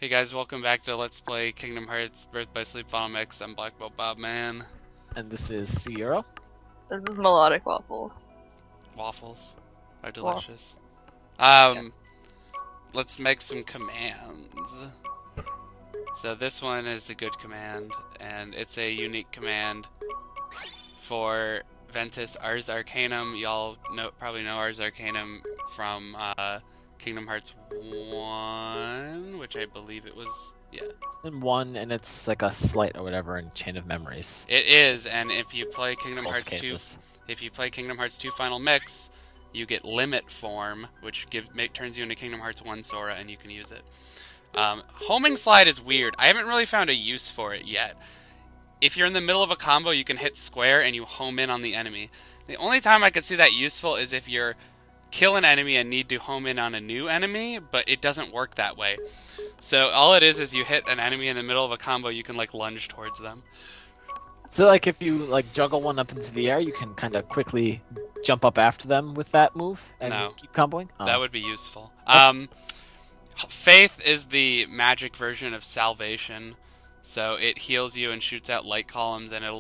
Hey guys, welcome back to Let's Play Kingdom Hearts Birth by Sleep Final Mix. I'm Black Belt Bob Man. And this is Sierra. This is melodic waffle. Waffles are Wow. delicious. Yeah. Let's make some commands. So this one is a good command, and it's a unique command for Ventus Ars Arcanum. Y'all probably know Ars Arcanum from Kingdom Hearts 1, which I believe it was. Yeah. It's in 1, and it's like a slight or whatever in Chain of Memories. It is, and if you play Kingdom Both Hearts cases. 2, if you play Kingdom Hearts 2 Final Mix, you get Limit Form, which turns you into Kingdom Hearts 1 Sora, and you can use it. Homing Slide is weird. I haven't really found a use for it yet. If you're in the middle of a combo, you can hit square and you home in on the enemy. The only time I could see that useful is if you're kill an enemy and need to home in on a new enemy, but it doesn't work that way. So all it is you hit an enemy in the middle of a combo, you can like lunge towards them. So like if you like juggle one up into the air, you can kind of quickly jump up after them with that move and No. keep comboing? Oh. That would be useful. Faith is the magic version of Salvation, so it heals you and shoots out light columns, and it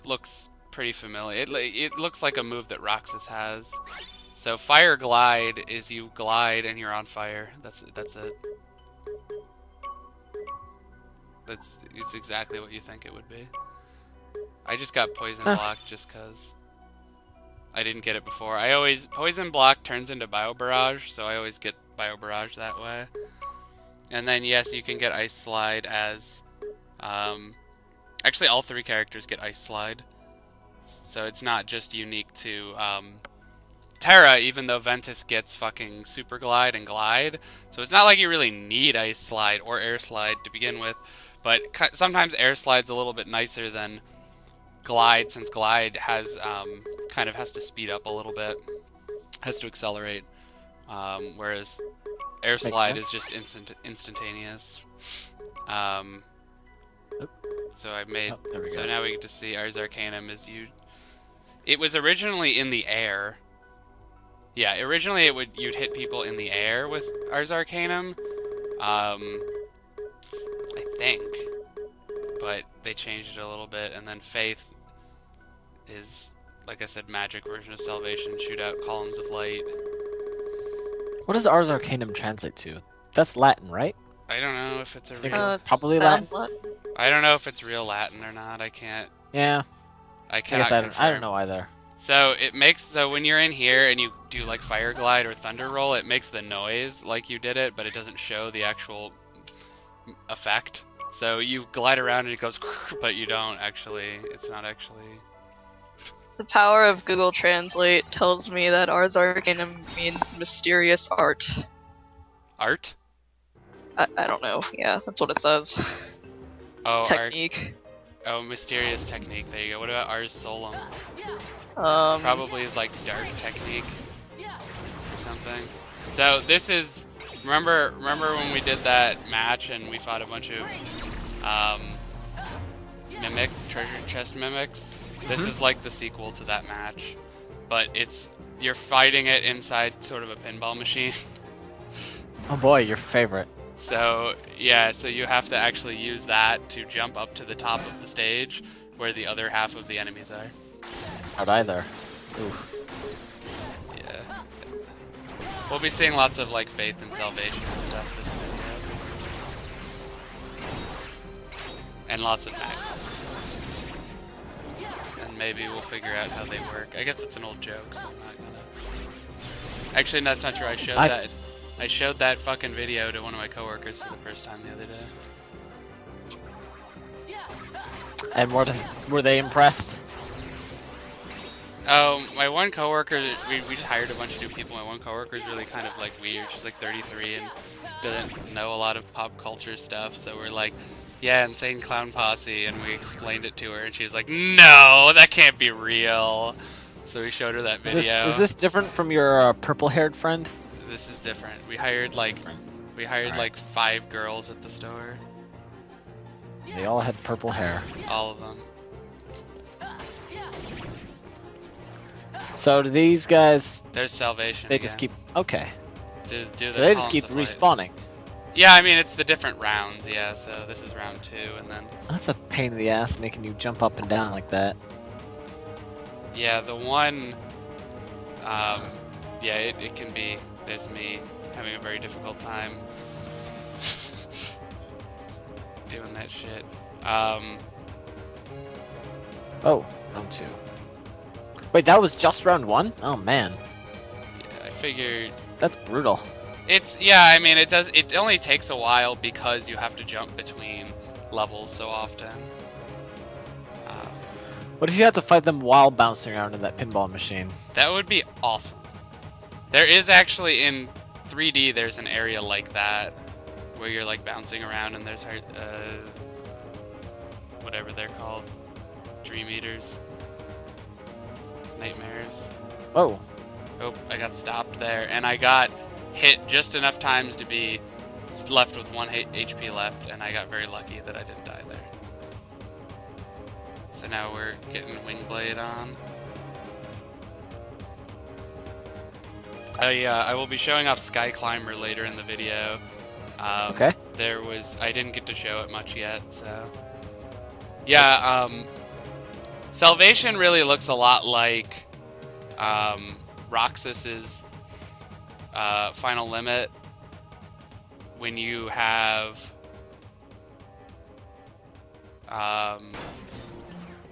looks pretty familiar. It looks like a move that Roxas has. So Fire Glide is you glide and you're on fire. That's it. It's exactly what you think it would be. I just got Poison Block just cause I didn't get it before. Poison Block turns into Bio Barrage, so I always get Bio Barrage that way. And then yes, you can get Ice Slide as actually all three characters get Ice Slide. So it's not just unique to Terra, even though Ventus gets fucking Super Glide and Glide. So it's not like you really need Ice Slide or Air Slide to begin with, but sometimes Air Slide's a little bit nicer than Glide, since Glide has kind of has to speed up a little bit, has to accelerate, whereas Air Slide is just instantaneous. So I made so now we get to see Ars Arcanum is you. It was originally in the air. Yeah, originally you'd hit people in the air with Ars Arcanum. I think, but they changed it a little bit, and then Faith is, like I said, magic version of Salvation. Shoot out columns of light. What does Ars Arcanum translate to? That's Latin, right? I don't know if it's a real. Probably Latin. I don't know if it's real Latin or not. I can't. Yeah. I cannot confirm. I don't know either. So when you're in here and you do like Fire Glide or Thunder Roll, it makes the noise like you did it, but it doesn't show the actual effect. So you glide around and it goes, but you don't actually. It's not actually. The power of Google Translate tells me that Ars Arcanum means mysterious art. Art? I don't know. Yeah, that's what it says. Oh, Technique. Mysterious technique. There you go. What about Ars Solum? Probably is like dark technique or something. So this is remember when we did that match and we fought a bunch of treasure chest mimics? This is like the sequel to that match, but you're fighting it inside sort of a pinball machine. Oh boy, your favorite. So yeah, so you have to actually use that to jump up to the top of the stage where the other half of the enemies are. Not either. Ooh. Yeah. We'll be seeing lots of like Faith and Salvation and stuff this video. And lots of magnets. And maybe we'll figure out how they work. I guess it's an old joke, so I'm not gonna... Actually, that's not true. I showed that fucking video to one of my coworkers for the first time the other day. And were they impressed? Oh, my one coworker, we just hired a bunch of new people. My one coworker is really kind of like weird. She's like 33 and doesn't know a lot of pop culture stuff. So we're like, yeah, Insane Clown Posse, and we explained it to her, and she was like, no, that can't be real. So we showed her that video. Is this different from your purple-haired friend? This is different. We hired like 5 girls at the store. They all had purple hair. All of them. So do these guys? There's Salvation. They just keep okay. Do So they just keep respawning. Yeah, I mean, it's the different rounds, yeah, so this is round 2, and then... That's a pain in the ass making you jump up and down like that. Yeah, the one... yeah, it can be... There's me having a very difficult time doing that shit. Oh, round 2. Wait, that was just round 1? Oh, man. Yeah, I figured... That's brutal. It's... Yeah, I mean, it only takes a while because you have to jump between levels so often. What if you had to fight them while bouncing around in that pinball machine? That would be awesome. There is actually, in 3D, there's an area like that, where you're, like, bouncing around and there's, whatever they're called. Dream Eaters. Nightmares. Oh. Oh, I got stopped there, and I got hit just enough times to be left with 1 HP left, and I got very lucky that I didn't die there. So now we're getting Wingblade on. I will be showing off Sky Climber later in the video. Okay. I didn't get to show it much yet, so... Yeah, Salvation really looks a lot like Roxas's Final Limit when you have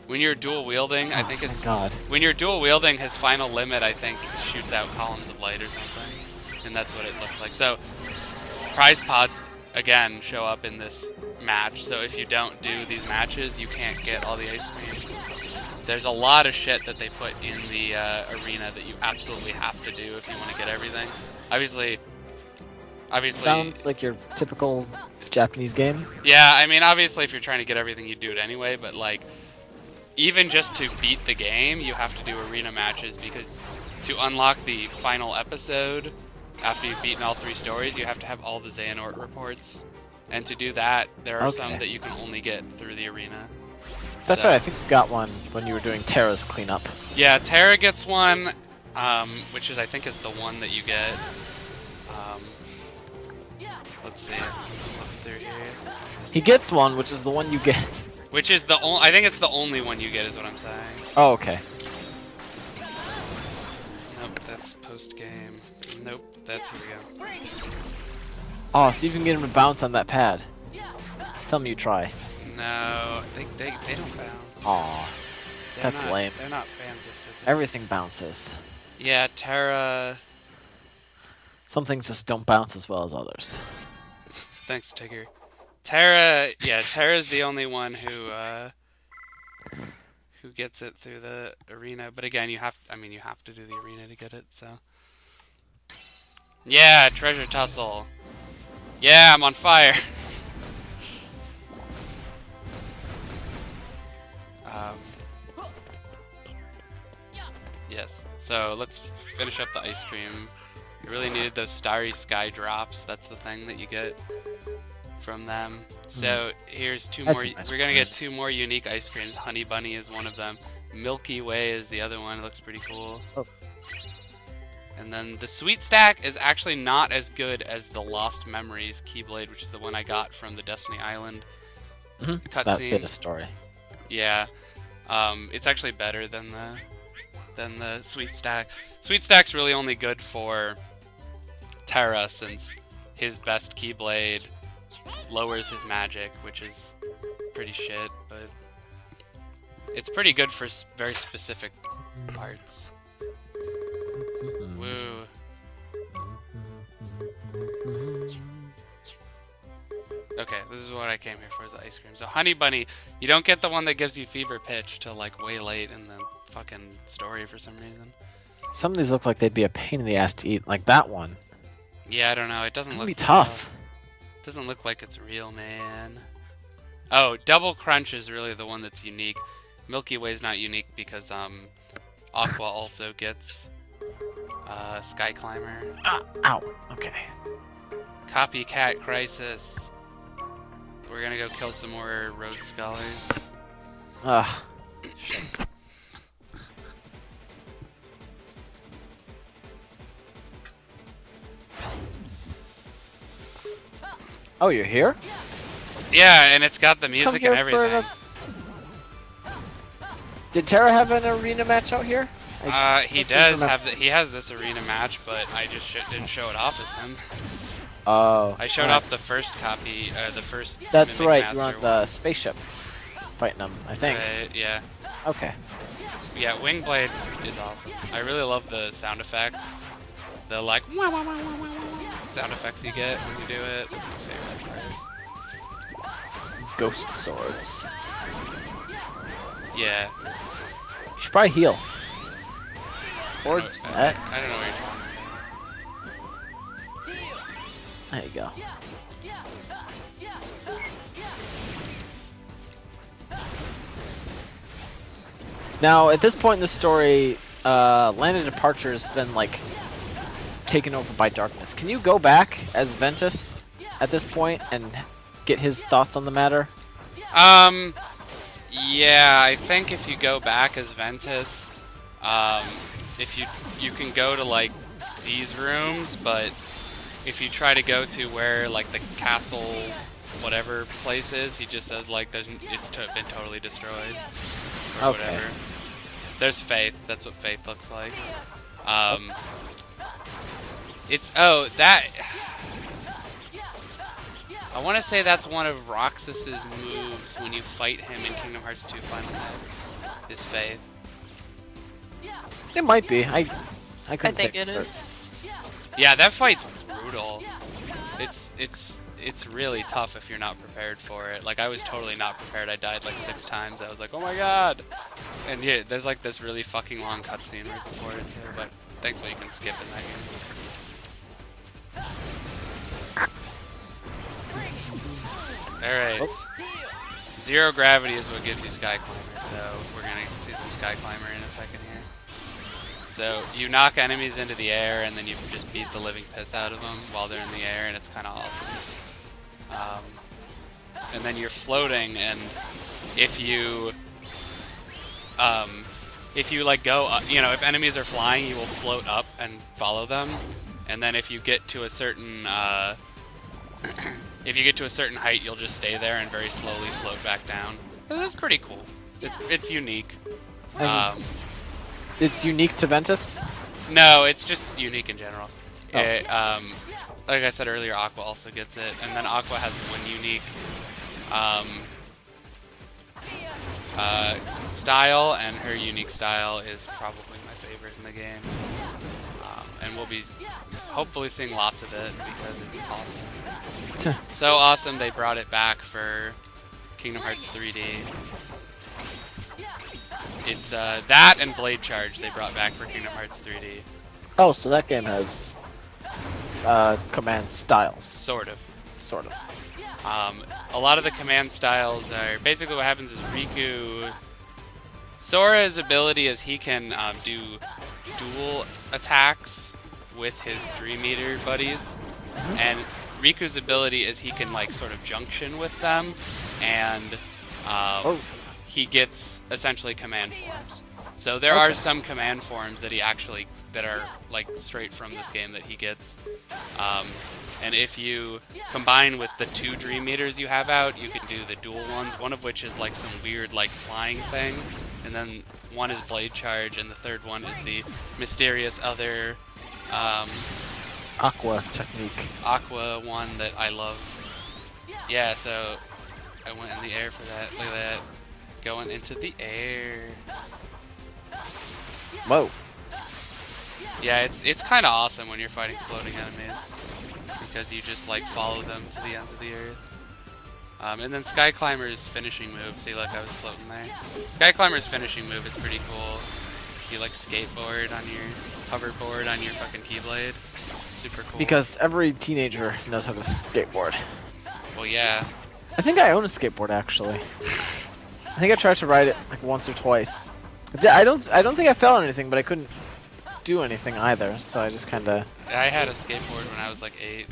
when you're dual wielding. I think it's when you're dual wielding, his Final Limit I think shoots out columns of light or something, and that's what it looks like. So prize pods again show up in this match, so if you don't do these matches you can't get all the ice cream. There's a lot of shit that they put in the arena that you absolutely have to do if you want to get everything. Obviously Sounds like your typical Japanese game. Yeah, I mean, obviously if you're trying to get everything you do it anyway, but like even just to beat the game you have to do arena matches, because to unlock the final episode after you've beaten all 3 stories you have to have all the Xehanort reports, and to do that there are some that you can only get through the arena. That's right, I think you got one when you were doing Terra's cleanup. Yeah, Terra gets one, which is I think is the one that you get. Let's see, flip through here. He gets one, which is the one you get. Which is the only, I think it's the only one you get is what I'm saying. Oh, okay. Nope, that's post-game. Nope, that's, here we go. Oh, so you can get him to bounce on that pad. Tell me you try. No, they don't bounce. Aw, that's lame. They're not fans of physics. Everything bounces. Yeah, Terra... Some things just don't bounce as well as others. Thanks, Tigger. Terra, yeah, Terra's the only one who gets it through the arena. But again, you have to do the arena to get it, so... Yeah, Treasure Tussle. Yeah, I'm on fire. Yes, so let's finish up the ice cream. You really needed those Starry Sky drops. That's the thing that you get from them. So here's 2 more. We're gonna get 2 more unique ice creams. Honey Bunny is one of them. Milky Way is the other one. It looks pretty cool. Oh. And then the Sweet Stack is actually not as good as the Lost Memories Keyblade, which is the one I got from the Destiny Island cutscene. That bit of story. Yeah, it's actually better than the Sweet Stack. Sweet Stack's really only good for Terra, since his best Keyblade lowers his magic, which is pretty shit, but it's pretty good for very specific parts. Woo. Okay, this is what I came here for, is the ice cream. So Honey Bunny, you don't get the one that gives you Fever Pitch till like way late in the fucking story for some reason. Some of these look like they'd be a pain in the ass to eat, like that one. Yeah, I don't know. It doesn't look tough. Doesn't look like it's real, man. Oh, Double Crunch is really the one that's unique. Milky Way's not unique because Aqua also gets Sky Climber. Ow. Okay. Copycat Crisis. We're gonna go kill some more Road Scholars. Shit. Oh, you're here? Yeah, and it's got the music here and for everything. Did Terra have an arena match out here? He does have. He has this arena match, but I just didn't show it off as him. Oh. I showed off the first copy, the first. That's Mimic right. Master You're on the spaceship, fighting them. I think. Yeah. Okay. Yeah, Wingblade is awesome. I really love the sound effects. The like wah, wah, wah, wah, wah, wah, sound effects you get when you do it. That's my favorite part. Ghost swords. Yeah. You should probably heal. Or I don't know what you're talking there you go. Now, at this point in the story, Land of Departure has been like taken over by darkness. Can you go back as Ventus at this point and get his thoughts on the matter? Yeah, I think if you go back as Ventus, if you can go to like these rooms, but if you try to go to where like the castle, whatever place is, he just says like it's been totally destroyed or Okay. whatever. There's Faith. That's what Faith looks like. It's that. I want to say that's one of Roxas's moves when you fight him in Kingdom Hearts 2 Final Mix. Is Faith. It might be. I couldn't think say it for is. certain. Yeah, that fight's brutal. It's really tough if you're not prepared for it. Like, I was totally not prepared. I died like 6 times. I was like, oh my god! And yeah, there's like this really fucking long cutscene right before it too, but thankfully you can skip in that game. Alright. Zero gravity is what gives you Sky Climber, so we're gonna see some Sky Climber in a second here. So you knock enemies into the air and then you just beat the living piss out of them while they're in the air, and it's kind of awesome. And then you're floating, and if you like go up, if enemies are flying, you will float up and follow them. And then if you get to a certain if you get to a certain height, you'll just stay there and very slowly float back down. That's pretty cool. It's unique. It's unique to Ventus? No, it's just unique in general. Oh. Like I said earlier, Aqua also gets it, and then Aqua has one unique style, and her unique style is probably my favorite in the game. And we'll be hopefully seeing lots of it because it's awesome. So awesome they brought it back for Kingdom Hearts 3D. It's that and Blade Charge they brought back for Kingdom Hearts 3D. Oh, so that game has command styles. Sort of. Sort of. A lot of the command styles are basically what happens is Riku. Sora's ability is he can do dual attacks with his Dream Eater buddies, and Riku's ability is he can like sort of junction with them, and he gets essentially command forms. So there are some command forms that that are like straight from this game that he gets. And if you combine with the 2 Dream Eaters you have out, you can do the dual ones, one of which is like some weird like flying thing, and then one is Blade Charge, and the third one is the mysterious other Aqua technique. Aqua one that I love. Yeah, so I went in the air for that. Look at that. Going into the air. Whoa. Yeah, it's kind of awesome when you're fighting floating enemies, because you just like follow them to the ends of the earth. And then Sky Climber's finishing move. See, look, I was floating there. Sky Climber's finishing move is pretty cool. You like skateboard on your hoverboard on your fucking Keyblade. Super cool. Because every teenager knows how to skateboard. Well, yeah. I think I own a skateboard actually. I think I tried to ride it like once or twice. I don't think I fell on anything, but I couldn't do anything either, so I just kind of. I had a skateboard when I was like 8.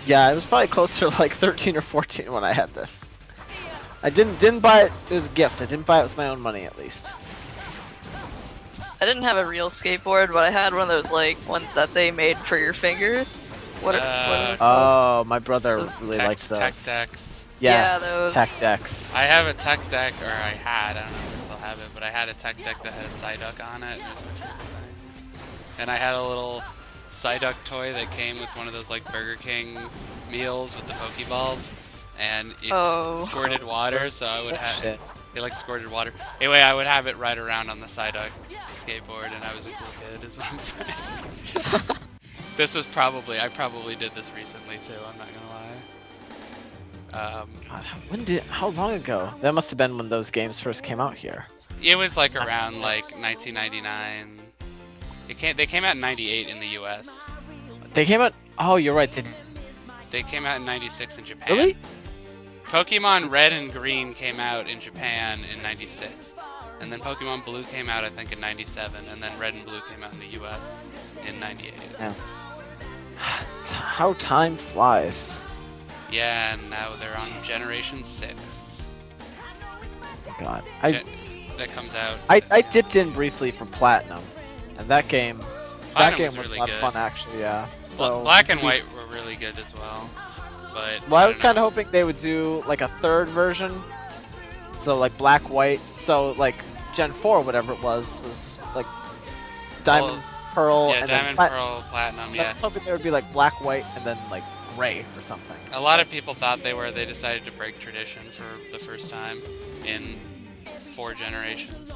Yeah, I was probably closer to like 13 or 14 when I had this. I didn't buy it as a gift. I didn't buy it with my own money, at least. I didn't have a real skateboard, but I had one of those like ones that they made for your fingers. What are those called? Oh, my brother really liked those. Tech decks. Yes, Yeah, those. tech decks. I have a tech deck, or I don't know if I still have it, but I had a tech deck that had a Psyduck on it. And it was my favorite thing. And I had a little Psyduck toy that came with one of those like Burger King meals with the Pokeballs, and it squirted water, so I would have it like squirted water. Anyway, I would have it ride around on the Psyduck skateboard, and I was a cool kid, is what I'm saying. This was I probably did this recently too, I'm not gonna lie. God, how long ago? That must have been when those games first came out here. It was like around like 1999. They came out in 98 in the US. They came out, oh, you're right. They came out in 96 in Japan. Really? Pokemon Red and Green came out in Japan in 96. And then Pokemon Blue came out, I think, in 97. And then Red and Blue came out in the US in 98. Yeah. How time flies. Yeah, and now they're on Generation 6. Oh God. That comes out. I dipped in briefly for Platinum. And that game was really a lot good. of fun, actually, yeah. So Black and White were really good as well. But well, I was kind of hoping they would do like a third version. So like Black, White. So like Gen 4, whatever it was like Diamond, Pearl, yeah, and Diamond, then Pearl, Platinum. So Yeah. I was hoping there would be like Black, White, and then like Gray or something. A lot of people thought they decided to break tradition for the first time in 4 generations.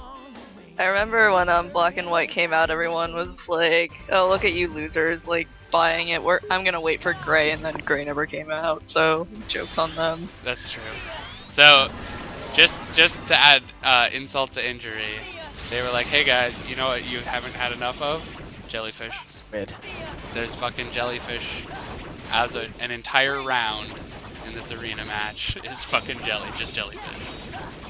I remember when Black and White came out, everyone was like, "Oh, look at you losers! Like buying it. I'm gonna wait for Gray," and then Gray never came out. So jokes on them. That's true. So, just to add insult to injury, they were like, "Hey guys, you know what you haven't had enough of? Jellyfish. Squid. There's fucking jellyfish as an entire round in this arena match is fucking just jellyfish."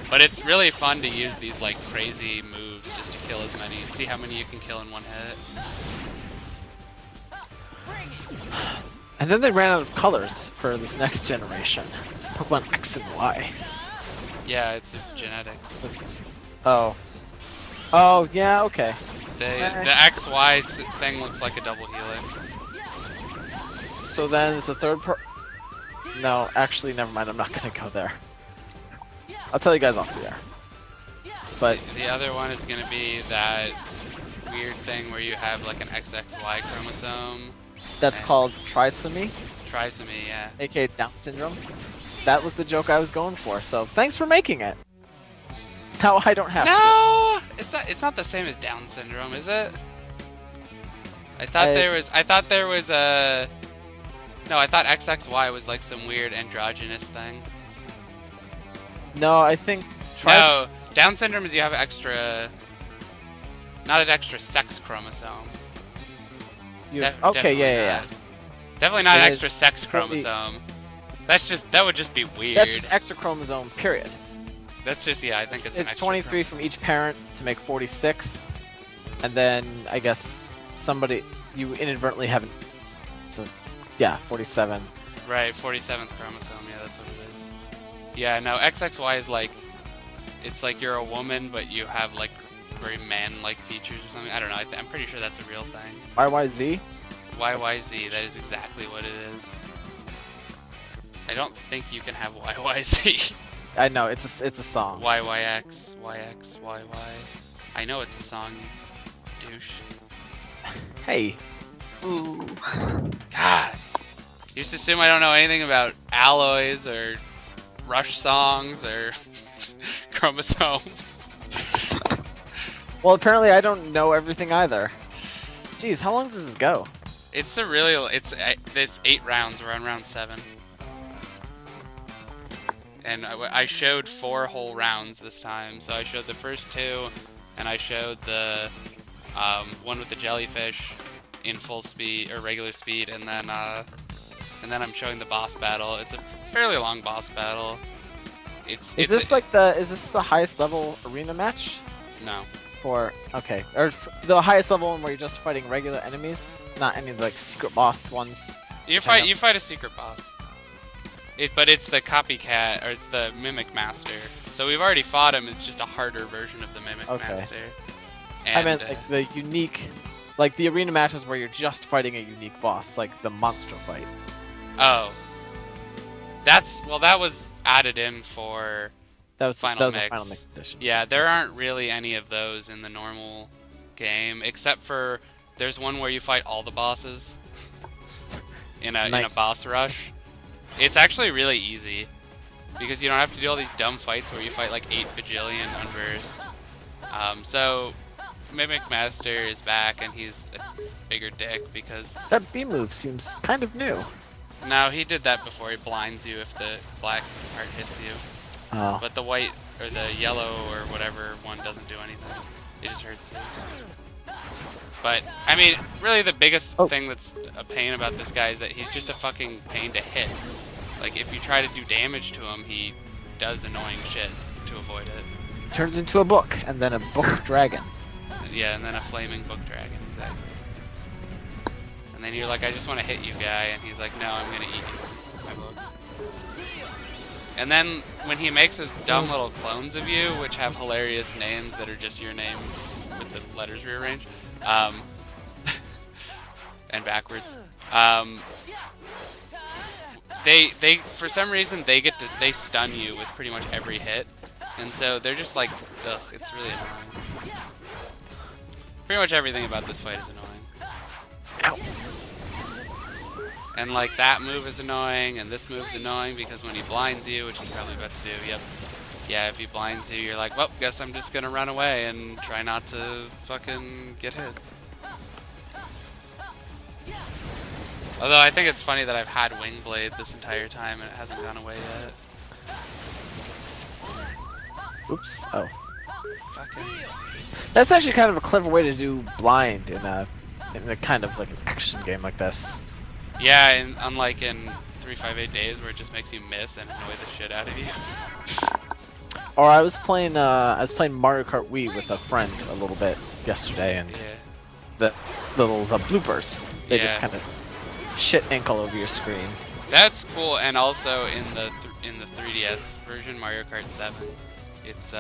But it's really fun to use these like crazy moves just to kill as many. See how many you can kill in one hit. And then they ran out of colors for this next generation. It's Pokemon X and Y. Yeah, it's genetics. Oh, yeah, okay. The XY thing looks like a double helix. So then is the third No, actually, never mind. I'm not gonna go there. I'll tell you guys off the air. But the other one is going to be that weird thing where you have like an XXY chromosome. That's called trisomy. Trisomy, yeah. AKA Down syndrome. That was the joke I was going for. So thanks for making it. Now I don't have to. No, it's not the same as Down syndrome, is it? I thought there was a. No, I thought XXY was like some weird androgynous thing. No, I think. No, Down syndrome is you have not an extra sex chromosome. Okay, yeah. Definitely not an extra sex chromosome. That would just be weird. That's just extra chromosome, period. That's just, I think it's an extra 23 from each parent to make 46, and then I guess you inadvertently haven't. So, yeah, 47. Right, 47th chromosome. Yeah, that's what it is. Yeah, no, XXY is like, it's like you're a woman, but you have like very man-like features or something. I don't know. I'm pretty sure that's a real thing. YYZ? YYZ. That is exactly what it is. I don't think you can have YYZ. I know, it's a song. YYX, YX, YY. I know it's a song, you douche. Hey. Ooh. God. You just assume I don't know anything about alloys or Rush songs or chromosomes. Well, apparently I don't know everything either. Jeez, how long does this go? It's 8 rounds. We're on round 7. And I showed 4 whole rounds this time. So I showed the first 2, and I showed the one with the jellyfish in full speed or regular speed, and then I'm showing the boss battle. It's a fairly long boss battle. Is this the highest level arena match? No. Or the highest level one where you're just fighting regular enemies, not any of the like secret boss ones. You fight a secret boss. But it's the copycat, or it's the Mimic Master. So we've already fought him, it's just a harder version of the Mimic Master. And, I meant like the unique Like the arena matches where you're just fighting a unique boss, like the monster fight. Oh. That was added in for That was Final a Mix. Final Mix edition. Yeah, there aren't really any of those in the normal game, except for there's one where you fight all the bosses in a boss rush. It's actually really easy because you don't have to do all these dumb fights where you fight like 8 bajillion unversed. So Mimic Master is back and he's a bigger dick because that B move seems kind of new. no, he did that before. He blinds you if the black part hits you. Oh. But the white or the yellow or whatever one doesn't do anything. It just hurts you. But I mean, really, the biggest thing that's a pain about this guy is that he's just a fucking pain to hit. Like if you try to do damage to him, he does annoying shit to avoid it. Turns into a book, and then a book dragon. Yeah, and then a flaming book dragon, exactly. And then you're like, I just want to hit you, guy, and he's like, no, I'm gonna eat you. My book. And then when he makes his dumb little clones of you, which have hilarious names that are just your name with the letters rearranged, and backwards, they for some reason they stun you with pretty much every hit, and so they're just like, ugh, it's really annoying. Pretty much everything about this fight is annoying. Ow. And like that move is annoying, and this move's annoying because when he blinds you, which he's probably about to do, yep. Yeah, if he blinds you, you're like, well, guess I'm just gonna run away and try not to fucking get hit. Although I think it's funny that I've had Wing Blade this entire time and it hasn't gone away yet. Oops. Oh. Fucking. That's actually kind of a clever way to do blind in a kind of like an action game like this. Yeah, and unlike in 358 Days where it just makes you miss and annoy the shit out of you. Or I was playing Mario Kart Wii with a friend a little bit yesterday, and the bloopers, they just kind of shit ink all over your screen. That's cool, and also in the 3DS version, Mario Kart 7, it's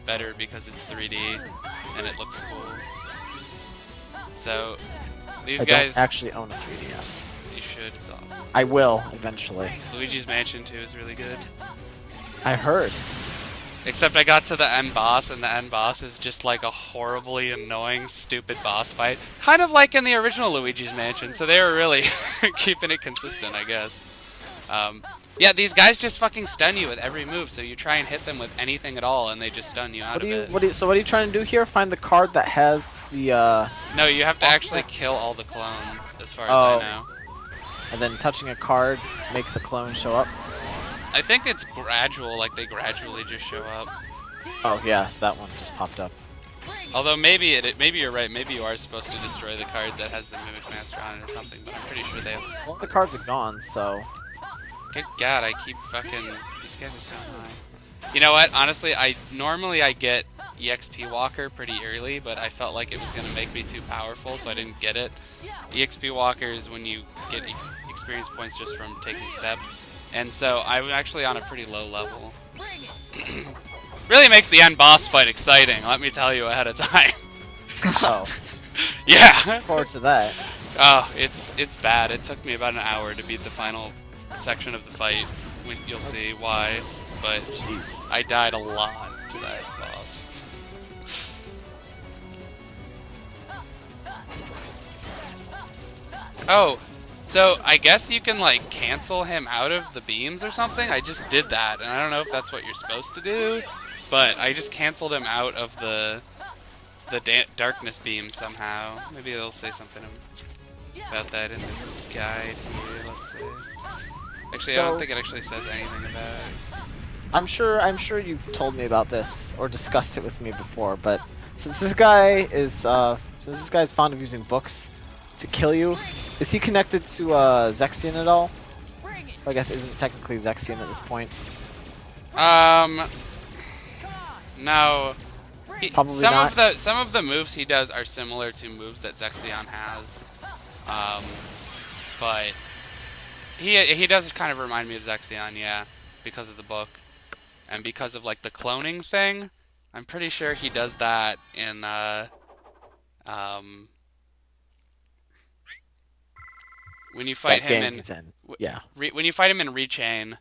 better because it's 3D and it looks cool. So these guys don't actually own a 3DS. You should. It's awesome. I will eventually. Luigi's Mansion 2 is really good. I heard. Except I got to the end boss, and the end boss is just like a horribly annoying, stupid boss fight. Kind of like in the original Luigi's Mansion, so they were really keeping it consistent, I guess. Yeah, these guys just fucking stun you with every move, so you try and hit them with anything at all, and they just stun you out of it. So what are you trying to do here? Find the card that has the, No, you have to actually kill all the clones, as far as I know. And then touching a card makes a clone show up? I think it's gradual, like they gradually just show up. Oh yeah, that one just popped up. Although maybe maybe you're right, maybe you are supposed to destroy the card that has the Mimic Master on it or something, but I'm pretty sure they have... Well, the cards are gone, so... Good God, I keep fucking... These guys are so annoying. You know what, honestly, normally I get EXP Walker pretty early, but I felt like it was going to make me too powerful, so I didn't get it. EXP Walker is when you get experience points just from taking steps. And so I'm actually on a pretty low level. Really makes the end boss fight exciting, let me tell you ahead of time. Oh. Yeah. Look forward to that. Oh, it's bad. It took me about an hour to beat the final section of the fight. You'll see why. But jeez, I died a lot to that boss. Oh. So, I guess you can, like, cancel him out of the beams or something? I just did that, and I don't know if that's what you're supposed to do, but I just canceled him out of the darkness beam somehow. Maybe they'll say something about that in this guide here, let's see. Actually, I don't think it actually says anything about it. I'm sure you've told me about this, or discussed it with me before, but since this guy is fond of using books to kill you, is he connected to Zexion at all? I guess isn't technically Zexion at this point. No. Probably not. Some of the moves he does are similar to moves that Zexion has. But he does kind of remind me of Zexion, yeah, because of the book. And because of like the cloning thing. I'm pretty sure he does that in when you fight that him game in he's in. Yeah. when you fight him in Rechain,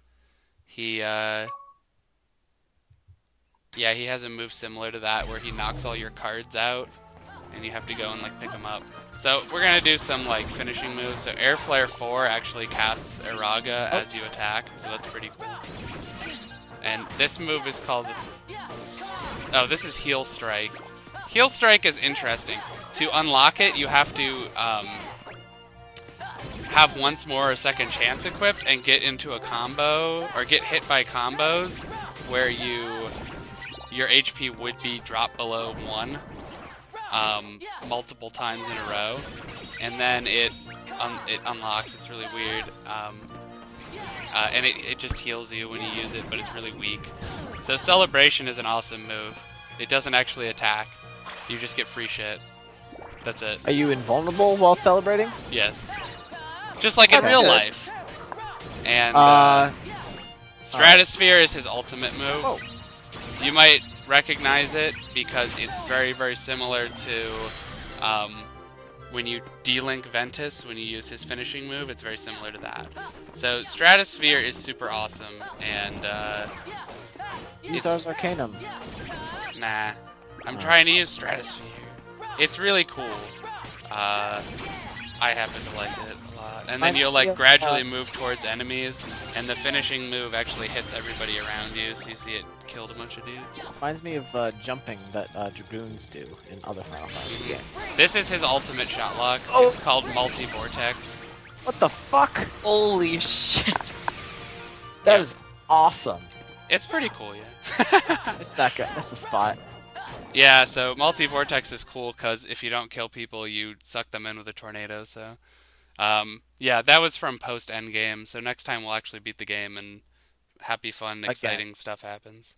he yeah, he has a move similar to that where he knocks all your cards out, and you have to go and like pick them up. So we're gonna do some like finishing moves. So Air Flare 4 actually casts Iraga as you attack, so that's pretty cool. And this move is called, oh, this is Heal Strike. Heal Strike is interesting. To unlock it, you have to have once more a second chance equipped and get into a combo or get hit by combos where your HP would be dropped below 1 multiple times in a row, and then it unlocks. It's really weird, and it just heals you when you use it, but it's really weak. So Celebration is an awesome move. It doesn't actually attack. You just get free shit. That's it. Are you invulnerable while celebrating? Yes. Just like in Okay. real life. And Stratosphere is his ultimate move. Oh. You might recognize it because it's very, very similar to when you delink Ventus, when you use his finishing move. It's very similar to that. So Stratosphere is super awesome, and Use Ars Arcanum. nah, I'm trying to use Stratosphere. It's really cool. I happen to like it a lot. And then you'll like gradually move towards enemies, and the finishing move actually hits everybody around you, so you see it killed a bunch of dudes. Reminds me of jumping that Dragoons do in other Final Fantasy games. This is his ultimate shot lock. Oh. It's called Multi-Vortex. What the fuck? Holy shit. That is awesome. It's pretty cool, yeah. It's that guy. That's the spot. Yeah, so Multi-Vortex is cool because if you don't kill people, you suck them in with a tornado, so... yeah, that was from post-endgame, so next time we'll actually beat the game and happy, fun, exciting stuff happens.